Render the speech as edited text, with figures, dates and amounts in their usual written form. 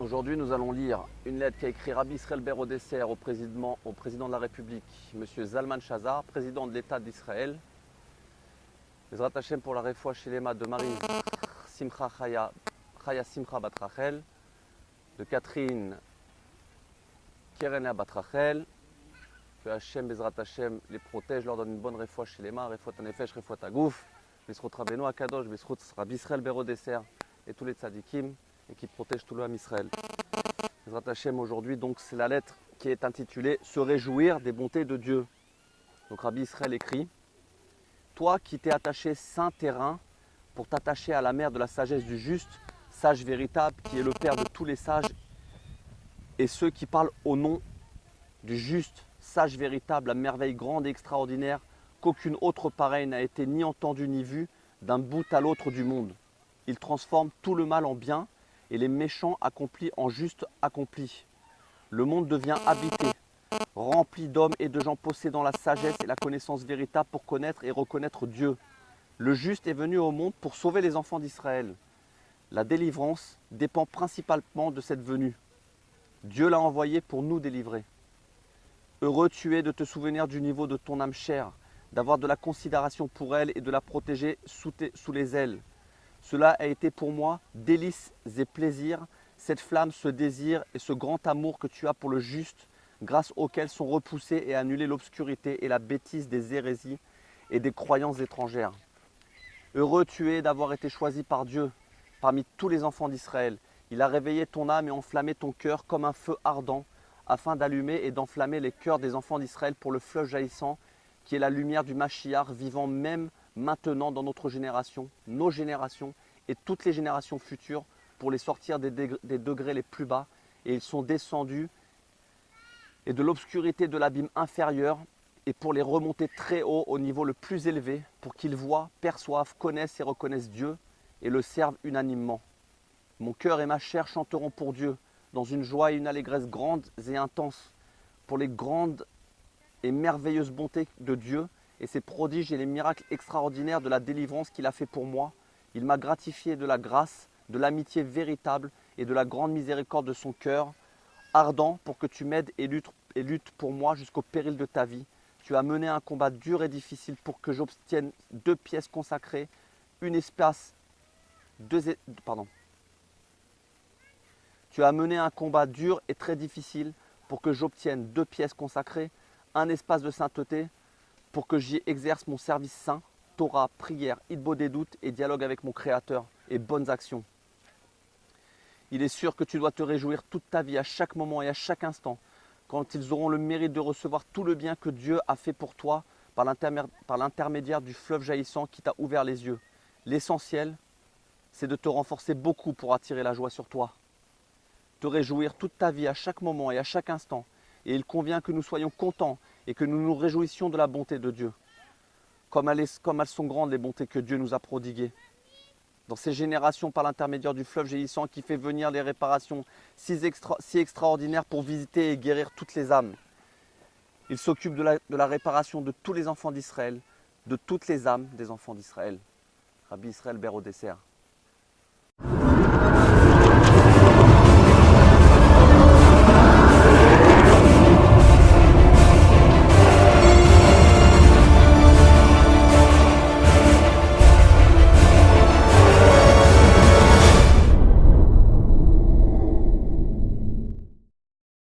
Aujourd'hui, nous allons lire une lettre qu'a écrit Rabbi Israël Ber Odesser au président de la République, M. Zalman Shazar, président de l'État d'Israël. Bezrat Hashem pour la réfoua Shelema de Marie Simcha Chaya Simcha Bat Rachel, de Catherine Kerena Bat Rachel. Que Hashem, Bezrat Hashem, les protège, leur donne une bonne réfoua Shelema, réfoua Tanefesh, réfoua Tagouf, Besrot Rabbeinu Akadosh, Besrot Rabbi Israël Ber Odesser et tous les tzadikim, et qui protège tout le Ham Israël. Bezrat Hashem, aujourd'hui, donc, c'est la lettre qui est intitulée « Se réjouir des bontés de Dieu ». Donc Rabbi Israël écrit « Toi qui t'es attaché saint terrain pour t'attacher à la mer de la sagesse du juste, sage véritable, qui est le Père de tous les sages, et ceux qui parlent au nom du juste, sage véritable, la merveille grande et extraordinaire, qu'aucune autre pareille n'a été ni entendue ni vue d'un bout à l'autre du monde. Il transforme tout le mal en bien, et les méchants accomplis en juste accomplis. Le monde devient habité, rempli d'hommes et de gens possédant la sagesse et la connaissance véritable pour connaître et reconnaître Dieu. Le juste est venu au monde pour sauver les enfants d'Israël. La délivrance dépend principalement de cette venue. Dieu l'a envoyé pour nous délivrer. Heureux tu es de te souvenir du niveau de ton âme chère, d'avoir de la considération pour elle et de la protéger sous les ailes. Cela a été pour moi délices et plaisirs, cette flamme, ce désir et ce grand amour que tu as pour le juste, grâce auquel sont repoussées et annulées l'obscurité et la bêtise des hérésies et des croyances étrangères. Heureux tu es d'avoir été choisi par Dieu, parmi tous les enfants d'Israël. Il a réveillé ton âme et enflammé ton cœur comme un feu ardent, afin d'allumer et d'enflammer les cœurs des enfants d'Israël pour le fleuve jaillissant, qui est la lumière du Mashiach, vivant même maintenant dans notre génération, nos générations et toutes les générations futures, pour les sortir des degrés les plus bas. Et ils sont descendus et de l'obscurité de l'abîme inférieur, et pour les remonter très haut au niveau le plus élevé, pour qu'ils voient, perçoivent, connaissent et reconnaissent Dieu et le servent unanimement. Mon cœur et ma chair chanteront pour Dieu, dans une joie et une allégresse grandes et intenses, pour les grandes et merveilleuses bontés de Dieu, et ses prodiges et les miracles extraordinaires de la délivrance qu'il a fait pour moi. Il m'a gratifié de la grâce, de l'amitié véritable et de la grande miséricorde de son cœur, ardent pour que tu m'aides et luttes pour moi jusqu'au péril de ta vie. Tu as mené un combat dur et difficile pour que j'obtienne 2 pièces consacrées, Tu as mené un combat dur et très difficile pour que j'obtienne 2 pièces consacrées, un espace de sainteté, pour que j'y exerce mon service saint, Torah, prière, hitbo des doutes et dialogue avec mon Créateur et bonnes actions. Il est sûr que tu dois te réjouir toute ta vie, à chaque moment et à chaque instant, quand ils auront le mérite de recevoir tout le bien que Dieu a fait pour toi par l'intermédiaire du fleuve jaillissant qui t'a ouvert les yeux. L'essentiel, c'est de te renforcer beaucoup pour attirer la joie sur toi. Te réjouir toute ta vie, à chaque moment et à chaque instant. Et il convient que nous soyons contents et que nous nous réjouissions de la bonté de Dieu. Comme elles sont grandes les bontés que Dieu nous a prodiguées. Dans ces générations, par l'intermédiaire du fleuve jaillissant qui fait venir les réparations si extraordinaires pour visiter et guérir toutes les âmes. Il s'occupe de la réparation de tous les enfants d'Israël, de toutes les âmes des enfants d'Israël. Rabbi Israël Ber Odesser.